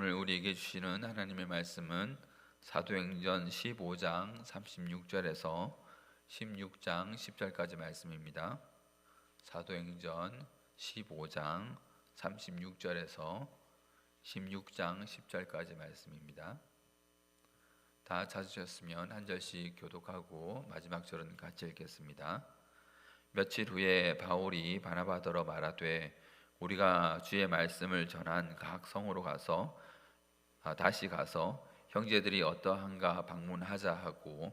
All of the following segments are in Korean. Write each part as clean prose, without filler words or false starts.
오늘 우리에게 주시는 하나님의 말씀은 사도행전 15장 36절에서 16장 10절까지 말씀입니다. 사도행전 15장 36절에서 16장 10절까지 말씀입니다. 다 찾으셨으면 한 절씩 교독하고 마지막 절은 같이 읽겠습니다. 며칠 후에 바울이 바나바더러 말하되 우리가 주의 말씀을 전한 각 성으로 다시 가서 형제들이 어떠한가 방문하자 하고,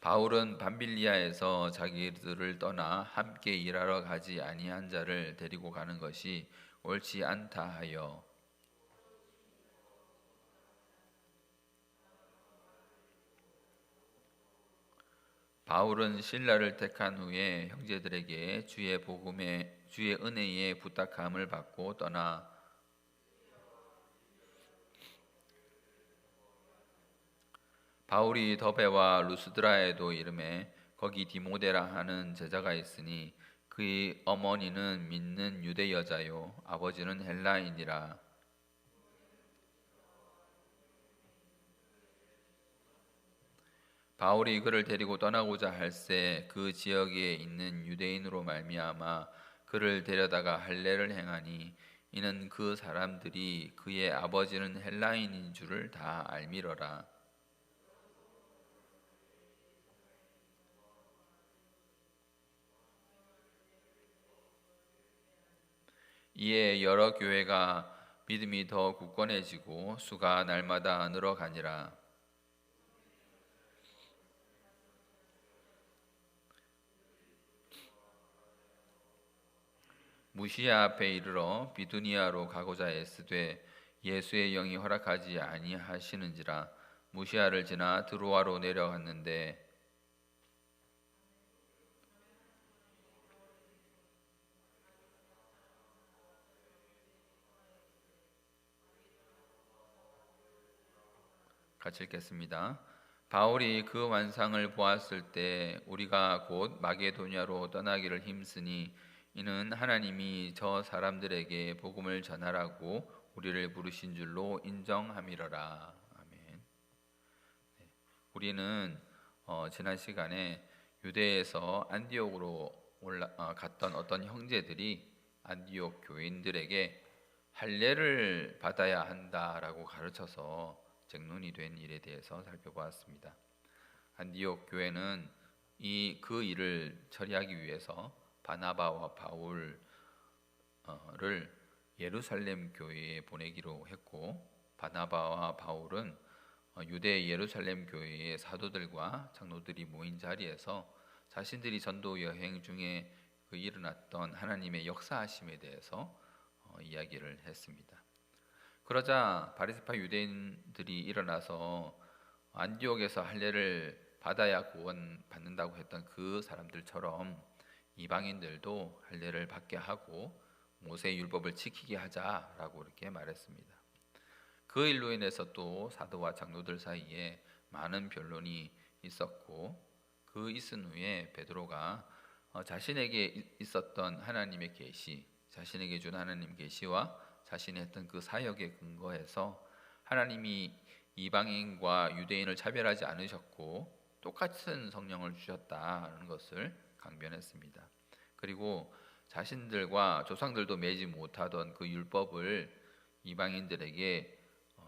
바울은 밤빌리아에서 자기들을 떠나 함께 일하러 가지 아니한 자를 데리고 가는 것이 옳지 않다 하여 바울은 신라를 택한 후에 형제들에게 주의 은혜에 부탁함을 받고 떠나 바울이 더베와 루스드라에도 이르매 거기 디모데라 하는 제자가 있으니 그의 어머니는 믿는 유대 여자요 아버지는 헬라인이라. 바울이 그를 데리고 떠나고자 할새 그 지역에 있는 유대인으로 말미암아 그를 데려다가 할례를 행하니 이는 그 사람들이 그의 아버지는 헬라인인 줄을 다 알미러라. 이에 여러 교회가 믿음이 더 굳건해지고 수가 날마다 늘어가니라. 무시아 앞에 이르러 비두니아로 가고자 애쓰되 예수의 영이 허락하지 아니하시는지라. 무시아를 지나 드로아로 내려갔는데 같이 읽겠습니다. 바울이 그 환상을 보았을 때 우리가 곧 마게도냐로 떠나기를 힘쓰니 이는 하나님이 저 사람들에게 복음을 전하라고 우리를 부르신 줄로 인정함이러라. 아멘. 우리는 지난 시간에 유대에서 안디옥으로 갔던 어떤 형제들이 안디옥 교인들에게 할례를 받아야 한다라고 가르쳐서 쟁론이 된 일에 대해서 살펴보았습니다. 안디옥 교회는 그 일을 처리하기 위해서 바나바와 바울을 예루살렘 교회에 보내기로 했고, 바나바와 바울은 유대 예루살렘 교회의 사도들과 장로들이 모인 자리에서 자신들이 전도 여행 중에 일어났던 하나님의 역사하심에 대해서 이야기를 했습니다. 그러자 바리새파 유대인들이 일어나서 안디옥에서 할례를 받아야 구원받는다고 했던 그 사람들처럼 이방인들도 할례를 받게 하고 모세의 율법을 지키게 하자라고 이렇게 말했습니다. 그 일로 인해서 또 사도와 장로들 사이에 많은 변론이 있었고, 그 있은 후에 베드로가 자신에게 있었던 하나님의 계시, 자신에게 준 하나님 계시와 자신이 했던 그 사역에 근거해서 하나님이 이방인과 유대인을 차별하지 않으셨고 똑같은 성령을 주셨다는 것을 강변했습니다. 그리고 자신들과 조상들도 매지 못하던 그 율법을 이방인들에게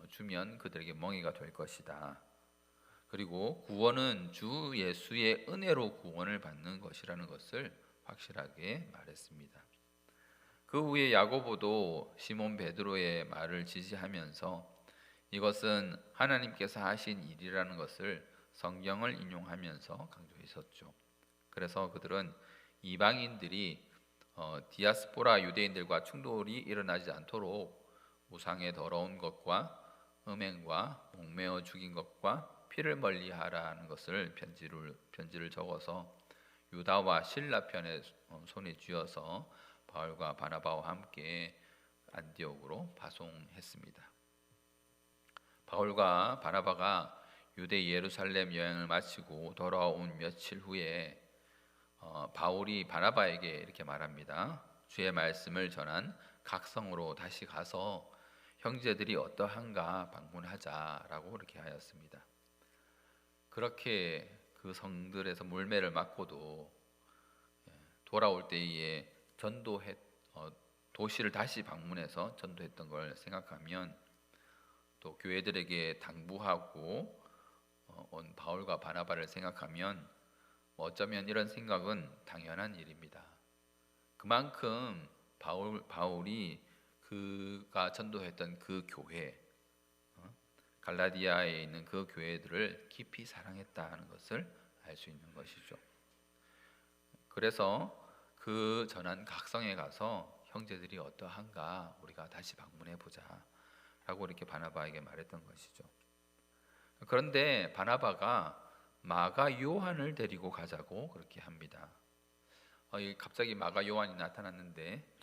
주면 그들에게 멍에가 될 것이다. 그리고 구원은 주 예수의 은혜로 구원을 받는 것이라는 것을 확실하게 말했습니다. 그 후에 야고보도 시몬 베드로의 말을 지지하면서 이것은 하나님께서 하신 일이라는 것을 성경을 인용하면서 강조했었죠. 그래서 그들은 이방인들이 디아스포라 유대인들과 충돌이 일어나지 않도록 우상의 더러운 것과 음행과 목매어 죽인 것과 피를 멀리하라는 것을 편지를 적어서 유다와 실라 편에 손에 쥐어서 바울과 바나바와 함께 안디옥으로 파송했습니다. 바울과 바나바가 유대 예루살렘 여행을 마치고 돌아온 며칠 후에 바울이 바나바에게 이렇게 말합니다. 주의 말씀을 전한 각성으로 다시 가서 형제들이 어떠한가 방문하자라고 그렇게 하였습니다. 그렇게 그 성들에서 물매를 맞고도 돌아올 때에 도시를 다시 방문해서 전도했던 걸 생각하면, 또 교회들에게 당부하고 온 바울과 바나바를 생각하면 어쩌면 이런 생각은 당연한 일입니다. 그만큼 바울이 그가 전도했던 그 교회, 갈라디아에 있는 그 교회들을 깊이 사랑했다는 것을 알 수 있는 것이죠. 그래서 그 전한 각성에 가서 형제들이 어떠한가 우리가 다시 방문해 보자 라고 이렇게 바나바에게 말했던 것이죠. 그런데 바나바가 마가 요한을 데리고 가자고 그렇게 합니다. 갑자기 마가 요한이 나타났는데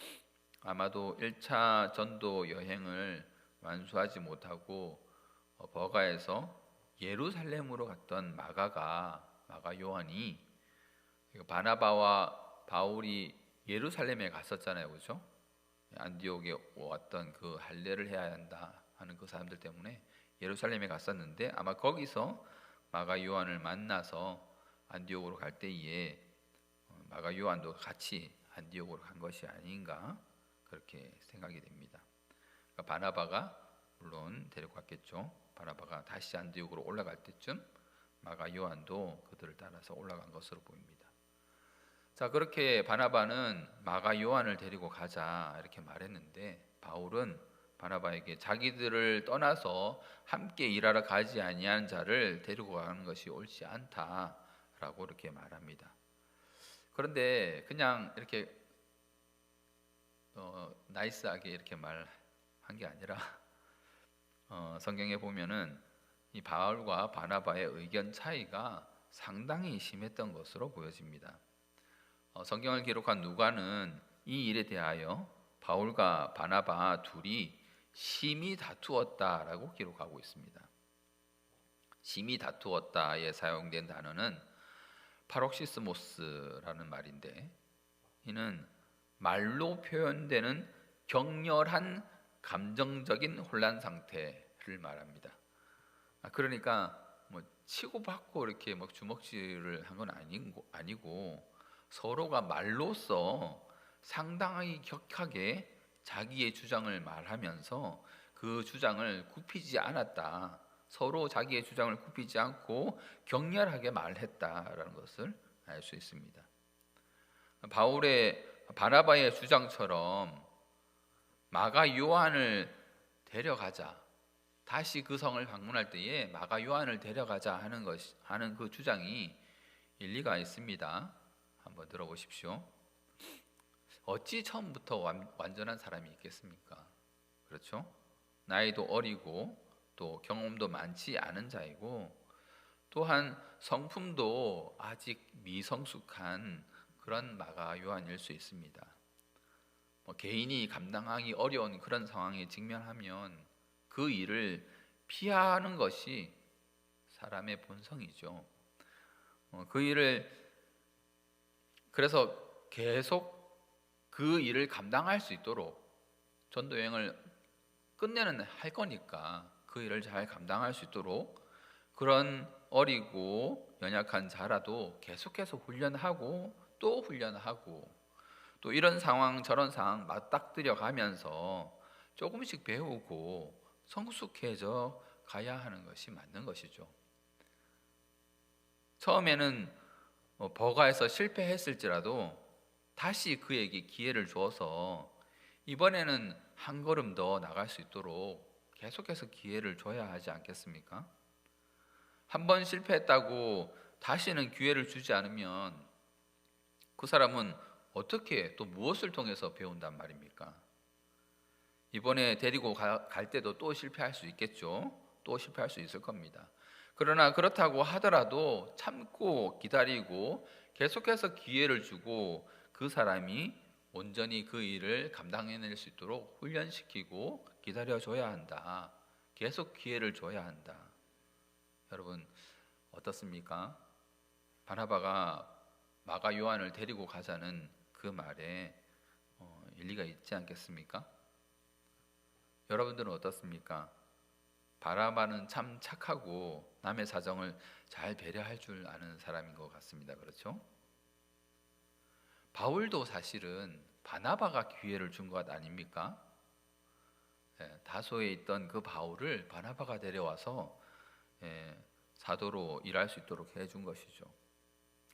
아마도 1차 전도 여행을 완수하지 못하고 버가에서 예루살렘으로 갔던 마가 요한이, 바나바와 바울이 예루살렘에 갔었잖아요, 그렇죠? 안디옥에 왔던 그 할례를 해야 한다 하는 그 사람들 때문에 예루살렘에 갔었는데, 아마 거기서 마가 요한을 만나서 안디옥으로 갈 때에 마가 요한도 같이 안디옥으로 간 것이 아닌가 그렇게 생각이 됩니다. 그러니까 바나바가 물론 데리고 갔겠죠. 바나바가 다시 안디옥으로 올라갈 때쯤 마가 요한도 그들을 따라서 올라간 것으로 보입니다. 자, 그렇게 바나바는 마가 요한을 데리고 가자 이렇게 말했는데, 바울은 바나바에게 자기들을 떠나서 함께 일하러 가지 아니한 자를 데리고 가는 것이 옳지 않다라고 이렇게 말합니다. 그런데 그냥 이렇게 나이스하게 이렇게 말한 게 아니라 성경에 보면은 이 바울과 바나바의 의견 차이가 상당히 심했던 것으로 보여집니다. 성경을 기록한 누가는 이 일에 대하여 바울과 바나바 둘이 심히 다투었다라고 기록하고 있습니다. 심히 다투었다에 사용된 단어는 파록시스모스라는 말인데, 이는 말로 표현되는 격렬한 감정적인 혼란 상태를 말합니다. 그러니까 뭐 치고받고 이렇게 막 주먹질을 한 건 아니고 서로가 말로써 상당히 격하게 자기의 주장을 말하면서 그 주장을 굽히지 않았다. 서로 자기의 주장을 굽히지 않고 격렬하게 말했다라는 것을 알 수 있습니다. 바나바의 주장처럼 마가 요한을 데려가자, 다시 그 성을 방문할 때에 마가 요한을 데려가자 하는 그 주장이 일리가 있습니다. 한번 들어보십시오. 어찌 처음부터 완전한 사람이 있겠습니까? 그렇죠? 나이도 어리고 또 경험도 많지 않은 자이고, 또한 성품도 아직 미성숙한 그런 마가 요한일 수 있습니다. 개인이 감당하기 어려운 그런 상황에 직면하면 그 일을 피하는 것이 사람의 본성이죠. 그래서 계속 그 일을 감당할 수 있도록, 전도 여행을 끝내는 할 거니까 그 일을 잘 감당할 수 있도록 그런 어리고 연약한 자라도 계속해서 훈련하고 또 훈련하고, 또 이런 상황 저런 상황 맞닥뜨려 가면서 조금씩 배우고 성숙해져 가야 하는 것이 맞는 것이죠. 처음에는 버가에서 실패했을지라도 다시 그에게 기회를 주어서 이번에는 한 걸음 더 나갈 수 있도록 계속해서 기회를 줘야 하지 않겠습니까? 한 번 실패했다고 다시는 기회를 주지 않으면 그 사람은 어떻게 또 무엇을 통해서 배운단 말입니까? 이번에 데리고 갈 때도 또 실패할 수 있겠죠. 또 실패할 수 있을 겁니다. 그러나 그렇다고 하더라도 참고 기다리고 계속해서 기회를 주고 그 사람이 온전히 그 일을 감당해낼 수 있도록 훈련시키고 기다려줘야 한다. 계속 기회를 줘야 한다. 여러분 어떻습니까? 바나바가 마가 요한을 데리고 가자는 그 말에 일리가 있지 않겠습니까? 여러분들은 어떻습니까? 바나바는 참 착하고 남의 사정을 잘 배려할 줄 아는 사람인 것 같습니다. 그렇죠? 바울도 사실은 바나바가 기회를 준 것 아닙니까? 다소에 있던 그 바울을 바나바가 데려와서 사도로 일할 수 있도록 해준 것이죠.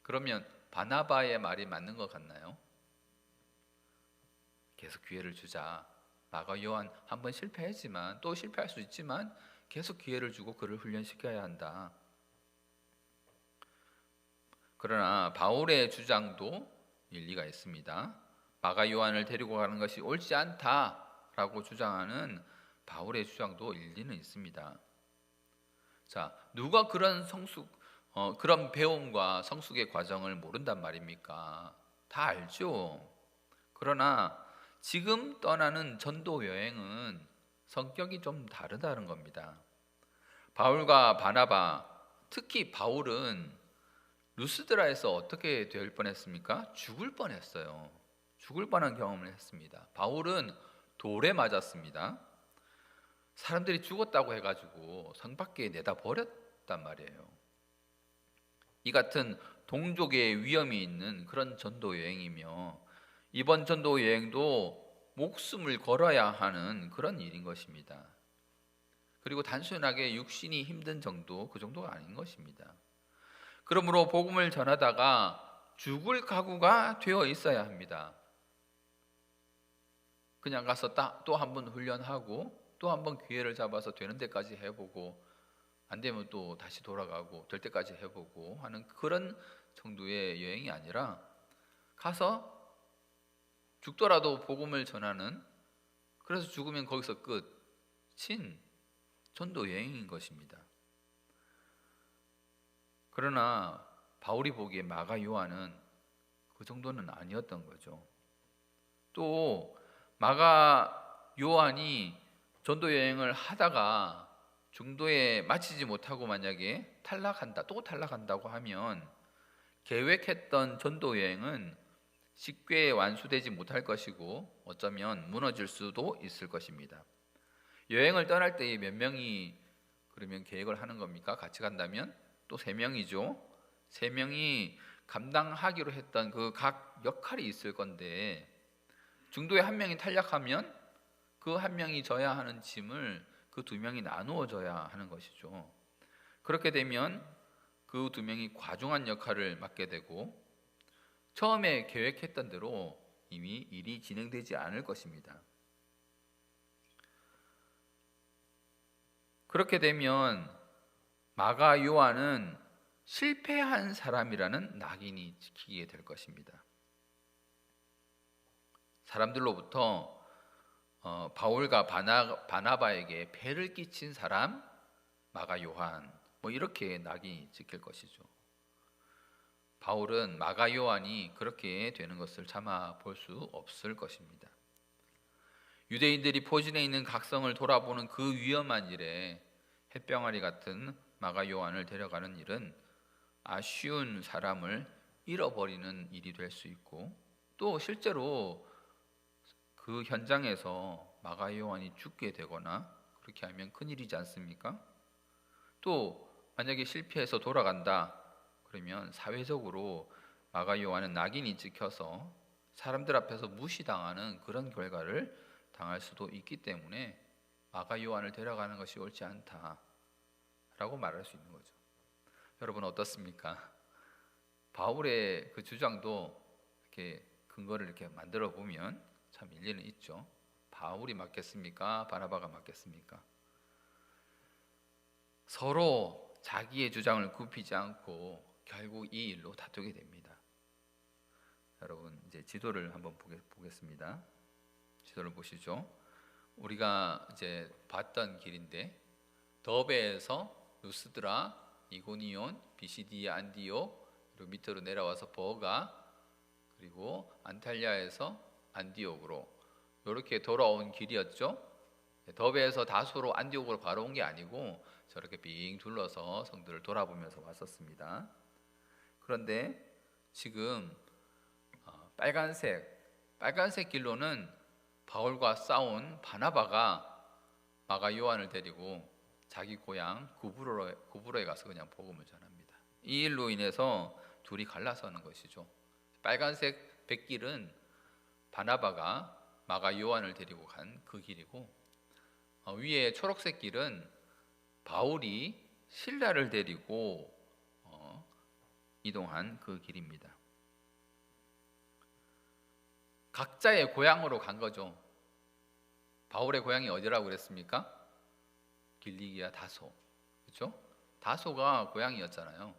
그러면 바나바의 말이 맞는 것 같나요? 계속 기회를 주자. 마가 요한 한번 실패했지만 또 실패할 수 있지만 계속 기회를 주고 그를 훈련시켜야 한다. 그러나 바울의 주장도 일리가 있습니다. 마가 요한을 데리고 가는 것이 옳지 않다라고 주장하는 바울의 주장도 일리는 있습니다. 자, 누가 그런 그런 배움과 성숙의 과정을 모른단 말입니까? 다 알죠. 그러나 지금 떠나는 전도 여행은 성격이 좀 다르다는 겁니다. 바울과 바나바, 특히 바울은 루스드라에서 어떻게 될 뻔했습니까? 죽을 뻔했어요. 죽을 뻔한 경험을 했습니다. 바울은 돌에 맞았습니다. 사람들이 죽었다고 해가지고 성 밖에 내다 버렸단 말이에요. 이 같은 동족의 위험이 있는 그런 전도 여행이며 이번 전도 여행도 목숨을 걸어야 하는 그런 일인 것입니다. 그리고 단순하게 육신이 힘든 정도, 그 정도가 아닌 것입니다. 그러므로 복음을 전하다가 죽을 각오가 되어 있어야 합니다. 그냥 가서 또 한 번 훈련하고 또 한 번 기회를 잡아서 되는 데까지 해보고 안 되면 또 다시 돌아가고 될 때까지 해보고 하는 그런 정도의 여행이 아니라 가서 죽더라도 복음을 전하는, 그래서 죽으면 거기서 끝인 전도 여행인 것입니다. 그러나 바울이 보기에 마가 요한은 그 정도는 아니었던 거죠. 또 마가 요한이 전도 여행을 하다가 중도에 마치지 못하고 만약에 또 탈락한다고 하면 계획했던 전도 여행은 쉽게 완수되지 못할 것이고 어쩌면 무너질 수도 있을 것입니다. 여행을 떠날 때 몇 명이 그러면 계획을 하는 겁니까? 같이 간다면 또 3명이죠. 3명이 감당하기로 했던 그 각 역할이 있을 건데 중도에 1명이 탈락하면 그 1명이 져야 하는 짐을 그 2명이 나누어 져야 하는 것이죠. 그렇게 되면 그 2명이 과중한 역할을 맡게 되고 처음에 계획했던 대로 이미 일이 진행되지 않을 것입니다. 그렇게 되면 마가 요한은 실패한 사람이라는 낙인이 찍히게 될 것입니다. 사람들로부터 바울과 바나바에게 폐를 끼친 사람 마가 요한, 이렇게 낙인이 찍힐 것이죠. 바울은 마가 요한이 그렇게 되는 것을 참아 볼 수 없을 것입니다. 유대인들이 포진해 있는 각성을 돌아보는 그 위험한 일에 햇병아리 같은 마가 요한을 데려가는 일은 아쉬운 사람을 잃어버리는 일이 될 수 있고 또 실제로 그 현장에서 마가 요한이 죽게 되거나 그렇게 하면 큰일이지 않습니까? 또 만약에 실패해서 돌아간다 그러면 사회적으로 마가 요한은 낙인이 찍혀서 사람들 앞에서 무시당하는 그런 결과를 당할 수도 있기 때문에 마가 요한을 데려가는 것이 옳지 않다라고 말할 수 있는 거죠. 여러분 어떻습니까? 바울의 그 주장도 이렇게 근거를 이렇게 만들어 보면 참 일리는 있죠. 바울이 맞겠습니까? 바나바가 맞겠습니까? 서로 자기의 주장을 굽히지 않고 결국 이 일로 다투게 됩니다. 여러분 이제 지도를 한번 보겠습니다. 지도를 보시죠. 우리가 이제 봤던 길인데 더베에서 루스드라, 이고니온, 비시디아, 안디옥, 그리고 밑으로 내려와서 버가, 그리고 안탈리아에서 안디옥으로 이렇게 돌아온 길이었죠. 더베에서 다소로 안디옥으로 바로 온 게 아니고 저렇게 빙 둘러서 성들을 돌아보면서 왔었습니다. 그런데 지금 빨간색 빨간색 길로는 바울과 싸운 바나바가 마가 요한을 데리고 자기 고향 구브로에 가서 그냥 복음을 전합니다. 이 일로 인해서 둘이 갈라서는 것이죠. 빨간색 백길은 바나바가 마가 요한을 데리고 간 그 길이고, 위에 초록색 길은 바울이 실라를 데리고 이동한 그 길입니다. 각자의 고향으로 간 거죠. 바울의 고향이 어디라고 그랬습니까? 길리기아 다소. 그렇죠? 다소가 고향이었잖아요.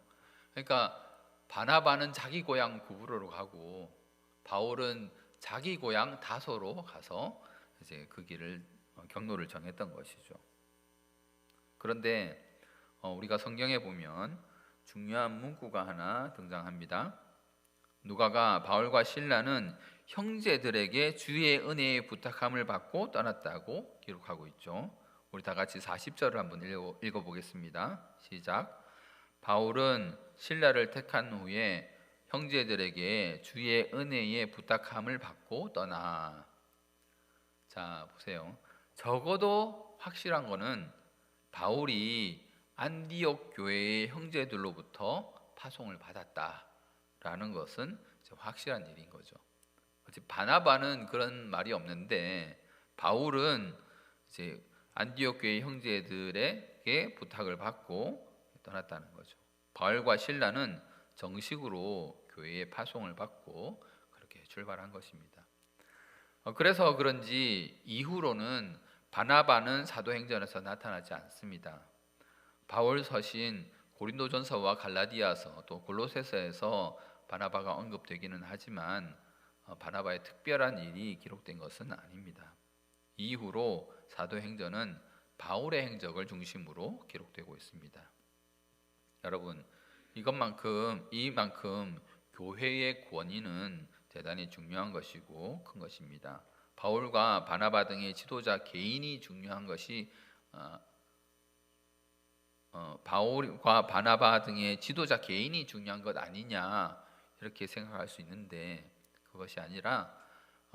그러니까 바나바는 자기 고향 구브로로 가고 바울은 자기 고향 다소로 가서 이제 그 길을 경로를 정했던 것이죠. 그런데 우리가 성경에 보면 중요한 문구가 하나 등장합니다. 누가가 바울과 실라는 형제들에게 주의 은혜의 부탁함을 받고 떠났다고 기록하고 있죠. 우리 다 같이 40절을 한번 읽어보겠습니다. 시작. 바울은 신라를 택한 후에 형제들에게 주의 은혜의 부탁함을 받고 떠나. 자, 보세요. 적어도 확실한 거는 바울이 안디옥 교회의 형제들로부터 파송을 받았다라는 것은 확실한 일인 거죠. 바나바는 그런 말이 없는데 바울은 이제 안디옥 교회 형제들에게 부탁을 받고 떠났다는 거죠. 바울과 실라는 정식으로 교회에 파송을 받고 그렇게 출발한 것입니다. 그래서 그런지 이후로는 바나바는 사도행전에서 나타나지 않습니다. 바울 서신 고린도전서와 갈라디아서 또 골로새서에서 바나바가 언급되기는 하지만 바나바의 특별한 일이 기록된 것은 아닙니다. 이후로 사도행전은 바울의 행적을 중심으로 기록되고 있습니다. 여러분, 이만큼 교회의 권위는 대단히 중요한 것이고 큰 것입니다. 바울과 바나바 등의 지도자 개인이 중요한 것이 바울과 바나바 등의 지도자 개인이 중요한 것 아니냐 이렇게 생각할 수 있는데 그것이 아니라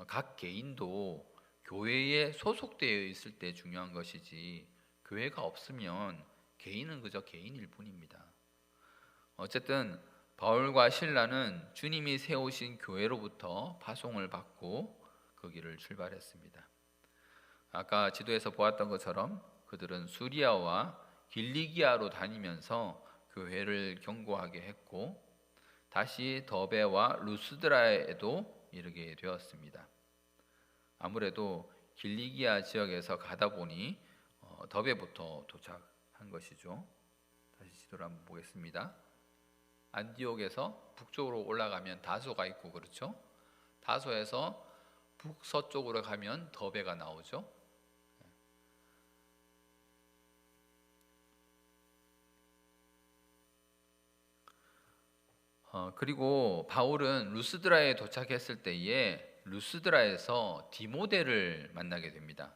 각 개인도 교회에 소속되어 있을 때 중요한 것이지 교회가 없으면 개인은 그저 개인일 뿐입니다. 어쨌든 바울과 실라는 주님이 세우신 교회로부터 파송을 받고 그 길을 출발했습니다. 아까 지도에서 보았던 것처럼 그들은 수리아와 길리기아로 다니면서 교회를 견고하게 했고 다시 더베와 루스드라에도 이르게 되었습니다. 아무래도 길리기아 지역에서 가다 보니 더베부터 도착한 것이죠. 다시 지도를 한번 보겠습니다. 안디옥에서 북쪽으로 올라가면 다소가 있고 그렇죠? 다소에서 북서쪽으로 가면 더베가 나오죠. 그리고 바울은 루스드라에 도착했을 때에 루스드라에서 디모데를 만나게 됩니다.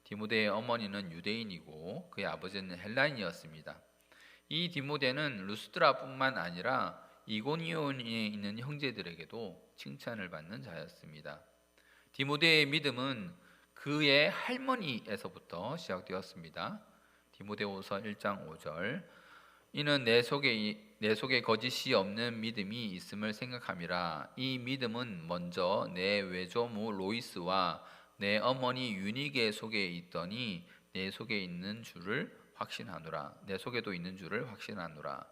디모데의 어머니는 유대인이고 그의 아버지는 헬라인이었습니다. 이 디모데는 루스드라뿐만 아니라 이고니온에 있는 형제들에게도 칭찬을 받는 자였습니다. 디모데의 믿음은 그의 할머니에서부터 시작되었습니다. 디모데후서 1장 5절 이는 내 속에 거짓이 없는 믿음이 있음을 생각함이라. 이 믿음은 먼저 내 외조모 로이스와 내 어머니 유니게 속에 있더니 내 속에 있는 줄을 확신하노라. 내 속에도 있는 줄을 확신하노라.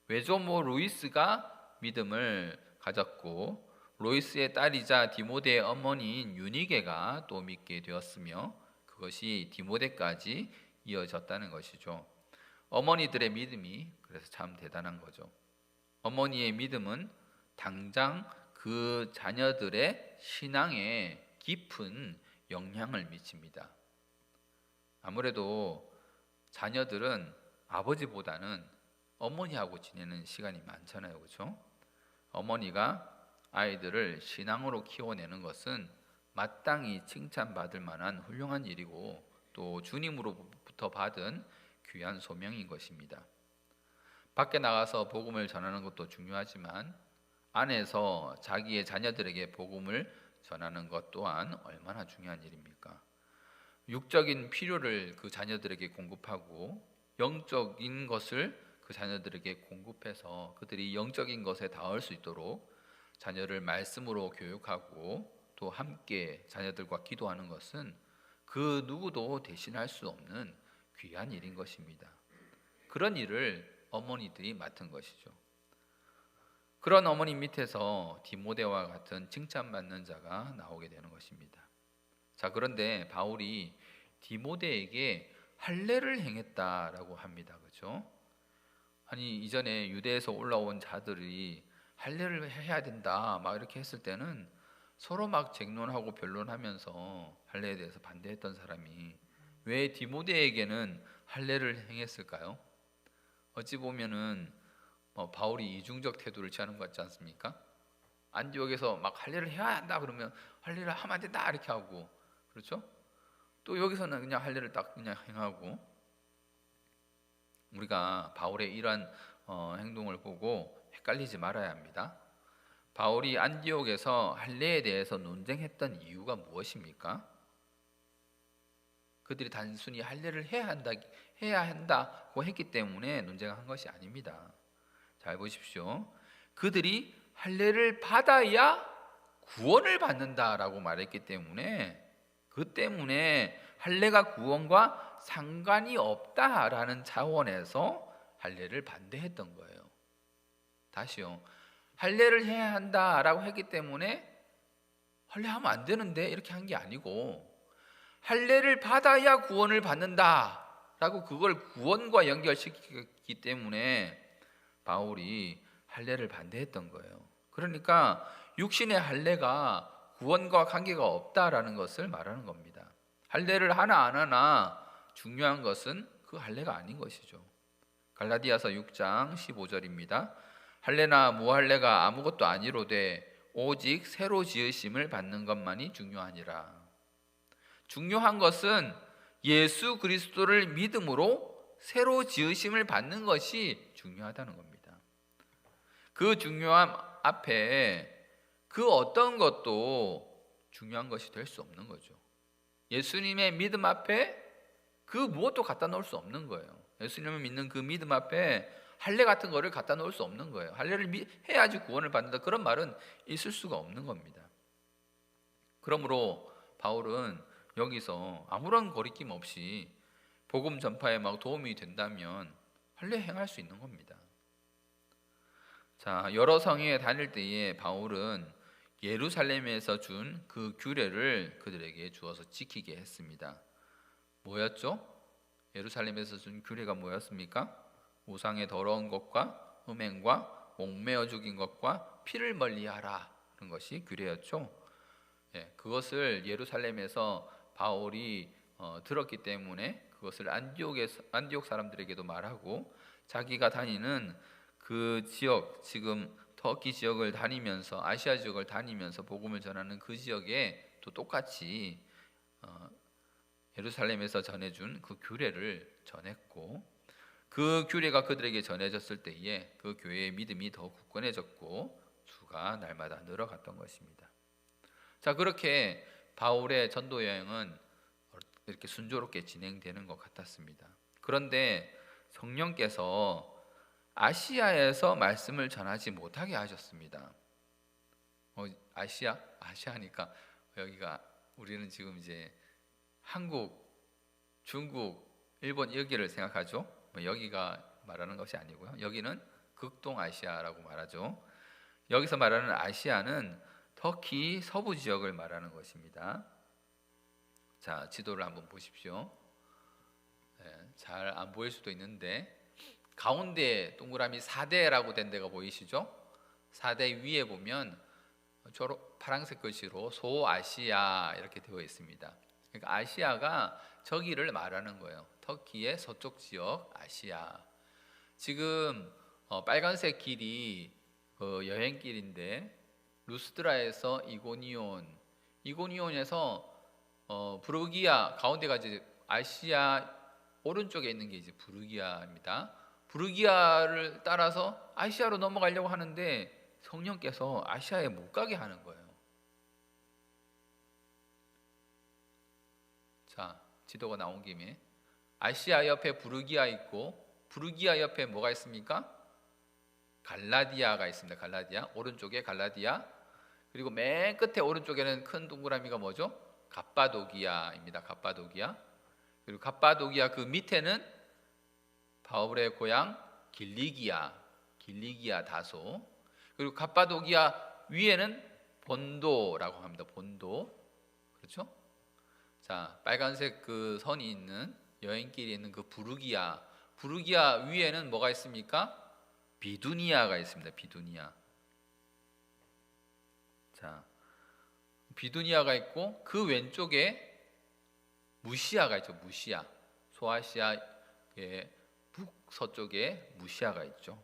외조모 로이스가 믿음을 가졌고 로이스의 딸이자 디모데의 어머니인 유니게가 또 믿게 되었으며 그것이 디모데까지 이어졌다는 것이죠. 어머니들의 믿음이 그래서 참 대단한 거죠. 어머니의 믿음은 당장 그 자녀들의 신앙에 깊은 영향을 미칩니다. 아무래도 자녀들은 아버지보다는 어머니하고 지내는 시간이 많잖아요. 그렇죠? 어머니가 아이들을 신앙으로 키워내는 것은 마땅히 칭찬받을 만한 훌륭한 일이고 또 주님으로부터 받은 귀한 소명인 것입니다. 밖에 나가서 복음을 전하는 것도 중요하지만 안에서 자기의 자녀들에게 복음을 전하는 것 또한 얼마나 중요한 일입니까? 육적인 필요를 그 자녀들에게 공급하고 영적인 것을 그 자녀들에게 공급해서 그들이 영적인 것에 닿을 수 있도록 자녀를 말씀으로 교육하고 또 함께 자녀들과 기도하는 것은 그 누구도 대신할 수 없는 귀한 일인 것입니다. 그런 일을 어머니들이 맡은 것이죠. 그런 어머니 밑에서 디모데와 같은 칭찬받는 자가 나오게 되는 것입니다. 자, 그런데 바울이 디모데에게 할례를 행했다라고 합니다. 그렇죠? 아니, 이전에 유대에서 올라온 자들이 할례를 해야 된다 막 이렇게 했을 때는 서로 막 쟁론하고 변론하면서 할례에 대해서 반대했던 사람이 왜 디모데에게는 할례를 행했을까요? 어찌 보면은 바울이 이중적 태도를 취하는 것 같지 않습니까? 안디옥에서 막 할례를 해야 한다 그러면 할례를 하면 안 된다 이렇게 하고, 그렇죠? 또 여기서는 그냥 할례를 딱 그냥 행하고, 우리가 바울의 이러한 행동을 보고 헷갈리지 말아야 합니다. 바울이 안디옥에서 할례에 대해서 논쟁했던 이유가 무엇입니까? 그들이 단순히 할례를 해야 한다고 했기 때문에 논쟁한 것이 아닙니다. 잘 보십시오. 그들이 할례를 받아야 구원을 받는다라고 말했기 때문에 그 때문에 할례가 구원과 상관이 없다라는 차원에서 할례를 반대했던 거예요. 다시요. 할례를 해야 한다라고 했기 때문에 할례하면 안 되는데 이렇게 한 게 아니고 할례를 받아야 구원을 받는다라고 그걸 구원과 연결시켰기 때문에 바울이 할례를 반대했던 거예요. 그러니까 육신의 할례가 구원과 관계가 없다라는 것을 말하는 겁니다. 할례를 하나 안 하나 중요한 것은 그 할례가 아닌 것이죠. 갈라디아서 6장 15절입니다. 할례나 무할례가 아무것도 아니로되 오직 새로 지으심을 받는 것만이 중요하니라. 중요한 것은 예수 그리스도를 믿음으로 새로 지으심을 받는 것이 중요하다는 겁니다. 그 중요함 앞에 그 어떤 것도 중요한 것이 될 수 없는 거죠. 예수님의 믿음 앞에 그 무엇도 갖다 놓을 수 없는 거예요. 예수님을 믿는 그 믿음 앞에 할례 같은 거를 갖다 놓을 수 없는 거예요. 할례를 해야지 구원을 받는다, 그런 말은 있을 수가 없는 겁니다. 그러므로 바울은 여기서 아무런 거리낌 없이 복음 전파에 막 도움이 된다면 할례 행할 수 있는 겁니다. 자, 여러 성에 다닐 때에 바울은 예루살렘에서 준 그 규례를 그들에게 주어서 지키게 했습니다. 뭐였죠? 예루살렘에서 준 규례가 뭐였습니까? 우상의 더러운 것과 음행과 목매어 죽인 것과 피를 멀리하라 하는 것이 규례였죠. 그것을 예루살렘에서 바울이 들었기 때문에 그것을 안디옥 사람들에게도 말하고 자기가 다니는 그 지역, 지금 터키 지역을 다니면서 아시아 지역을 다니면서 복음을 전하는 그 지역에 또 똑같이 예루살렘에서 전해준 그 규례를 전했고, 그 규례가 그들에게 전해졌을 때에 그 교회의 믿음이 더 굳건해졌고 수가 날마다 늘어갔던 것입니다. 자, 그렇게 바울의 전도 여행은 이렇게 순조롭게 진행되는 것 같았습니다. 그런데 성령께서 아시아에서 말씀을 전하지 못하게 하셨습니다. 아시아니까 여기가 우리는 지금 이제 한국, 중국, 일본 여기를 생각하죠. 여기가 말하는 것이 아니고요. 여기는 극동아시아라고 말하죠. 여기서 말하는 아시아는 터키 서부 지역을 말하는 것입니다. 자, 지도를 한번 보십시오. 잘 안 보일 수도 있는데 가운데 동그라미 4대라고 된 데가 보이시죠? 4대 위에 보면 파란색 글씨로 소아시아 이렇게 되어 있습니다. 그러니까 아시아가 저기를 말하는 거예요. 터키의 서쪽 지역 아시아. 지금 빨간색 길이 여행길인데 루스드라에서 이고니온에서 부르기아, 가운데가 이제 아시아 오른쪽에 있는 게 이제 부르기아입니다. 부르기아를 따라서 아시아로 넘어가려고 하는데 성령께서 아시아에 못 가게 하는 거예요. 자, 지도가 나온 김에 아시아 옆에 부르기아 있고, 부르기아 옆에 뭐가 있습니까? 갈라디아가 있습니다. 갈라디아, 오른쪽에 갈라디아. 그리고 맨 끝에 오른쪽에는 큰 동그라미가 뭐죠? 갑바도기아입니다. 갑바도기아. 그리고 갑바도기아 그 밑에는 바울의 고향 길리기아, 길리기아 다소. 그리고 갑바도기아 위에는 본도라고 합니다. 본도. 그렇죠? 자, 빨간색 그 선이 있는 여행길이 있는 그 부르기아, 부르기아 위에는 뭐가 있습니까? 비두니아가 있습니다. 비두니아. 자, 비두니아가 있고 그 왼쪽에 무시아가 있죠. 무시아. 소아시아의 북서쪽에 무시아가 있죠.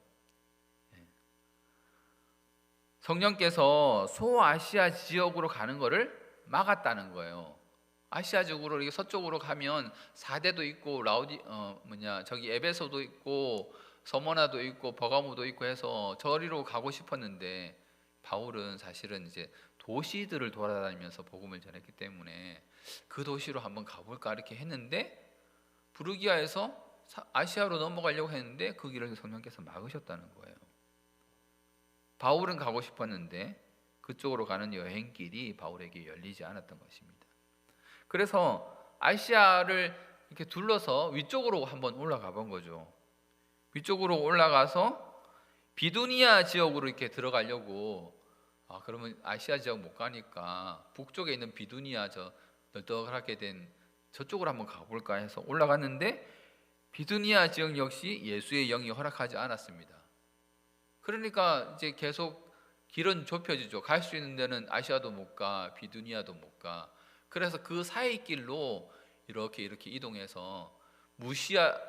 성령께서 소아시아 지역으로 가는 것을 막았다는 거예요. 아시아 지역으로 이렇게 서쪽으로 가면 사대도 있고 저기 에베소도 있고 서머나도 있고 버가모도 있고 해서 저리로 가고 싶었는데 바울은 사실은 이제 도시들을 돌아다니면서 복음을 전했기 때문에 그 도시로 한번 가볼까 이렇게 했는데 부르기아에서 아시아로 넘어가려고 했는데 그 길을 성령께서 막으셨다는 거예요. 바울은 가고 싶었는데 그쪽으로 가는 여행길이 바울에게 열리지 않았던 것입니다. 그래서 아시아를 이렇게 둘러서 위쪽으로 한번 올라가 본 거죠. 위쪽으로 올라가서 비두니아 지역으로 이렇게 들어가려고 그러면 아시아 지역 못 가니까 북쪽에 있는 비두니아 저 널떡하게 된 저쪽으로 한번 가볼까 해서 올라갔는데 비두니아 지역 역시 예수의 영이 허락하지 않았습니다. 그러니까 이제 계속 길은 좁혀지죠. 갈 수 있는 데는 아시아도 못 가, 비두니아도 못 가. 그래서 그 사이 길로 이렇게 이동해서 무시아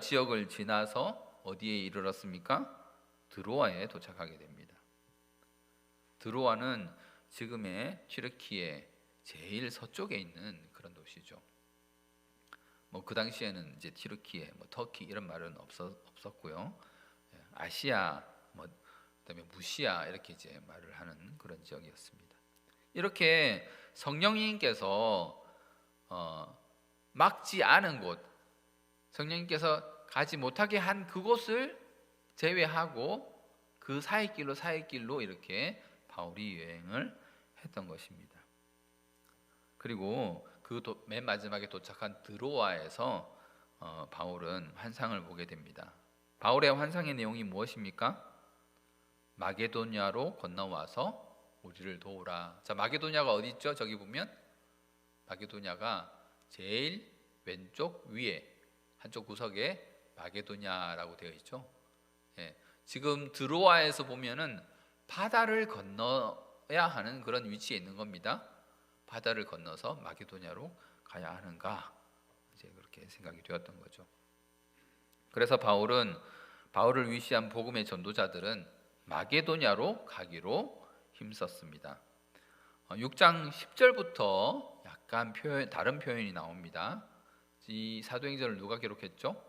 지역을 지나서 어디에 이르렀습니까? 드로아에 도착하게 됩니다. 드로아는 지금의 튀르키예 제일 서쪽에 있는 그런 도시죠. 뭐 그 당시에는 이제 튀르키예, 터키 이런 말은 없었고요. 아시아, 그다음에 무시아 이렇게 이제 말을 하는 그런 지역이었습니다. 이렇게 성령님께서 막지 않은 곳, 성령님께서 가지 못하게 한 그곳을 제외하고 그 사이길로 이렇게 바울이 여행을 했던 것입니다. 그리고 그 맨 마지막에 도착한 드로아에서 바울은 환상을 보게 됩니다. 바울의 환상의 내용이 무엇입니까? 마게도냐로 건너와서 우리를 도우라. 자, 마게도냐가 어디 있죠? 저기 보면 마게도냐가 제일 왼쪽 위에 한쪽 구석에 마게도냐라고 되어 있죠. 지금 드로아에서 보면은 바다를 건너야 하는 그런 위치에 있는 겁니다. 바다를 건너서 마게도냐로 가야 하는가? 이제 그렇게 생각이 되었던 거죠. 그래서 바울을 위시한 복음의 전도자들은 마게도냐로 가기로 힘썼습니다. 6장 10절부터 약간 다른 표현이 나옵니다. 이 사도행전을 누가 기록했죠?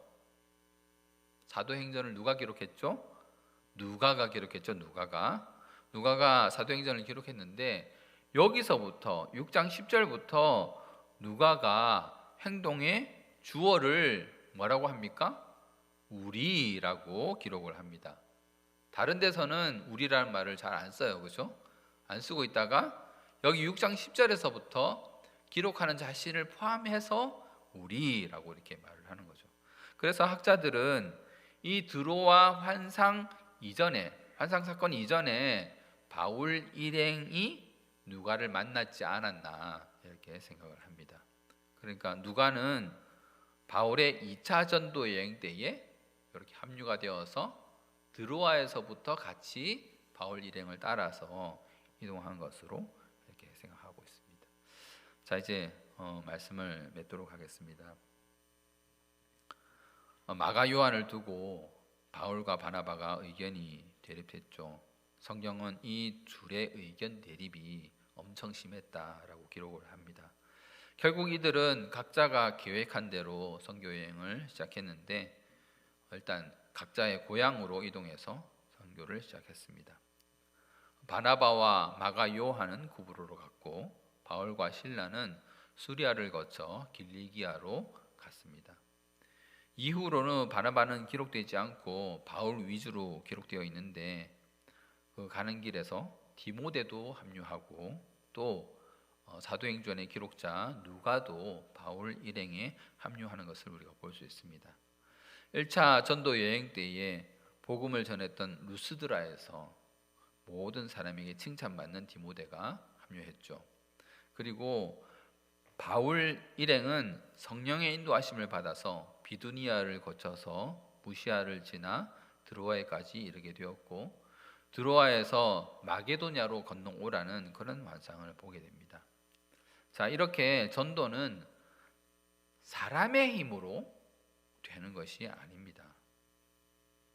사도행전을 누가 기록했죠? 누가가 기록했죠. 누가가 사도행전을 기록했는데 여기서부터 6장 10절부터 누가가 행동의 주어를 뭐라고 합니까? 우리라고 기록을 합니다. 다른 데서는 우리라는 말을 잘 안 써요. 그렇죠? 안 쓰고 있다가 여기 6장 10절에서부터 기록하는 자신을 포함해서 우리라고 이렇게 말을 하는 거죠. 그래서 학자들은 이 드로아 환상 사건 이전에 바울 일행이 누가를 만났지 않았나 이렇게 생각을 합니다. 그러니까 누가는 바울의 2차 전도 여행 때에 이렇게 합류가 되어서 드로아에서부터 같이 바울 일행을 따라서 이동한 것으로 이렇게 생각하고 있습니다. 자, 이제 말씀을 맺도록 하겠습니다. 마가 요한을 두고 바울과 바나바가 의견이 대립했죠. 성경은 이 둘의 의견 대립이 엄청 심했다라고 기록을 합니다. 결국 이들은 각자가 계획한 대로 선교 여행을 시작했는데 일단 각자의 고향으로 이동해서 선교를 시작했습니다. 바나바와 마가 요한은 구브로로 갔고 바울과 실라는 수리아를 거쳐 길리기아로 갔습니다. 이후로는 바나바는 기록되지 않고 바울 위주로 기록되어 있는데 그 가는 길에서 디모데도 합류하고 또 사도행전의 기록자 누가도 바울 일행에 합류하는 것을 우리가 볼 수 있습니다. 1차 전도 여행 때에 복음을 전했던 루스드라에서 모든 사람에게 칭찬받는 디모데가 합류했죠. 그리고 바울 일행은 성령의 인도하심을 받아서 비두니아를 거쳐서 무시아를 지나 드로아에까지 이르게 되었고 드로아에서 마게도냐로 건너오라는 그런 환상을 보게 됩니다. 자, 이렇게 전도는 사람의 힘으로 되는 것이 아닙니다.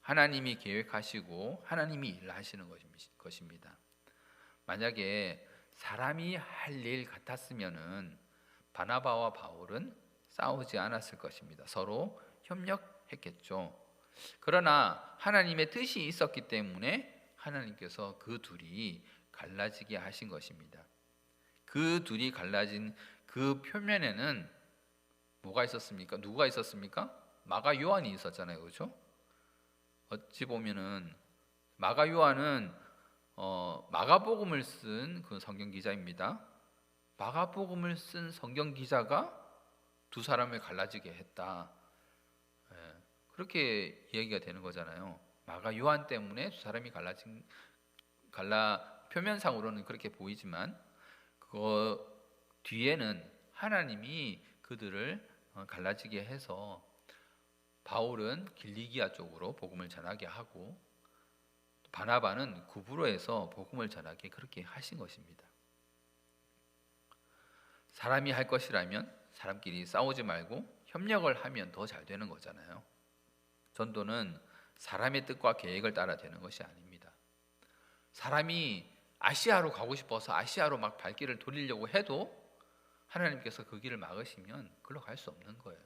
하나님이 계획하시고 하나님이 일하시는 것입니다. 만약에 사람이 할 일 같았으면은 바나바와 바울은 싸우지 않았을 것입니다. 서로 협력했겠죠. 그러나 하나님의 뜻이 있었기 때문에 하나님께서 그 둘이 갈라지게 하신 것입니다. 그 둘이 갈라진 그 표면에는 뭐가 있었습니까? 누가 있었습니까? 마가 요한이 있었잖아요, 그렇죠? 어찌 보면은 마가 요한은 마가복음을 쓴 그 성경 기자입니다. 마가복음을 쓴 성경 기자가 두 사람을 갈라지게 했다. 그렇게 얘기가 되는 거잖아요. 마가 요한 때문에 두 사람이 표면상으로는 그렇게 보이지만 그 뒤에는 하나님이 그들을 갈라지게 해서 바울은 길리기아 쪽으로 복음을 전하게 하고 바나바는 구브로에서 복음을 전하게 그렇게 하신 것입니다. 사람이 할 것이라면 사람끼리 싸우지 말고 협력을 하면 더 잘 되는 거잖아요. 전도는 사람의 뜻과 계획을 따라 되는 것이 아닙니다. 사람이 아시아로 가고 싶어서 아시아로 막 발길을 돌리려고 해도 하나님께서 그 길을 막으시면 그걸로 갈 수 없는 거예요.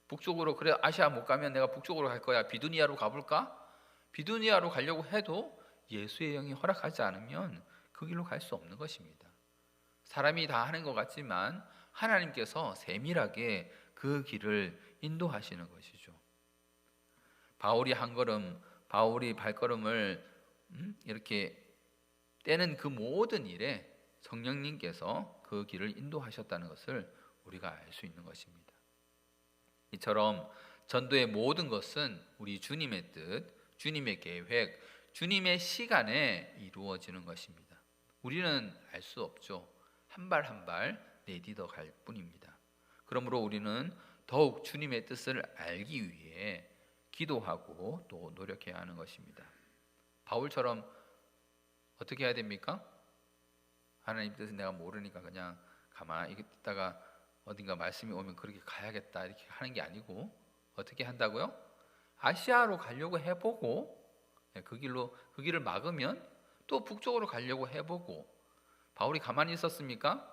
북쪽으로, 그래 아시아 못 가면 내가 북쪽으로 갈 거야, 비두니아로 가볼까? 비두니아로 가려고 해도 예수의 영이 허락하지 않으면 그 길로 갈 수 없는 것입니다. 사람이 다 하는 것 같지만 하나님께서 세밀하게 그 길을 인도하시는 것이죠. 바울이 발걸음을 이렇게 떼는 그 모든 일에 성령님께서 그 길을 인도하셨다는 것을 우리가 알 수 있는 것입니다. 이처럼 전도의 모든 것은 우리 주님의 뜻, 주님의 계획, 주님의 시간에 이루어지는 것입니다. 우리는 알 수 없죠. 한 발 한 발 내딛어 갈 뿐입니다. 그러므로 우리는 더욱 주님의 뜻을 알기 위해 기도하고 또 노력해야 하는 것입니다. 바울처럼 어떻게 해야 됩니까? 하나님 뜻은 내가 모르니까 그냥 가만히 있다가 어딘가 말씀이 오면 그렇게 가야겠다 이렇게 하는 게 아니고 어떻게 한다고요? 아시아로 가려고 해보고 그 길을 막으면 또 북쪽으로 가려고 해보고. 바울이 가만히 있었습니까?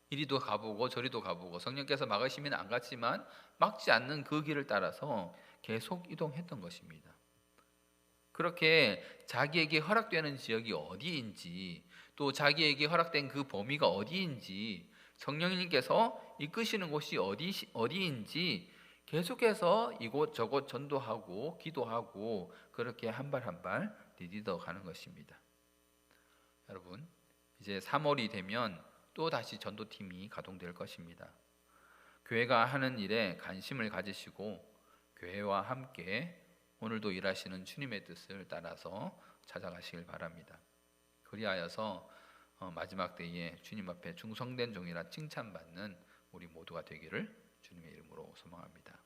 이리도 가보고 저리도 가보고 성령께서 막으시면 안 갔지만 막지 않는 그 길을 따라서 계속 이동했던 것입니다. 그렇게 자기에게 허락되는 지역이 어디인지 또 자기에게 허락된 그 범위가 어디인지 성령님께서 이끄시는 곳이 어디인지 계속해서 이곳저곳 전도하고 기도하고 그렇게 한 발 한 발 디디어 가는 것입니다. 여러분, 이제 3월이 되면 또 다시 전도팀이 가동될 것입니다. 교회가 하는 일에 관심을 가지시고 교회와 함께 오늘도 일하시는 주님의 뜻을 따라서 찾아가시길 바랍니다. 그리하여서 마지막 때에 주님 앞에 충성된 종이라 칭찬받는 우리 모두가 되기를 주님의 이름으로 소망합니다.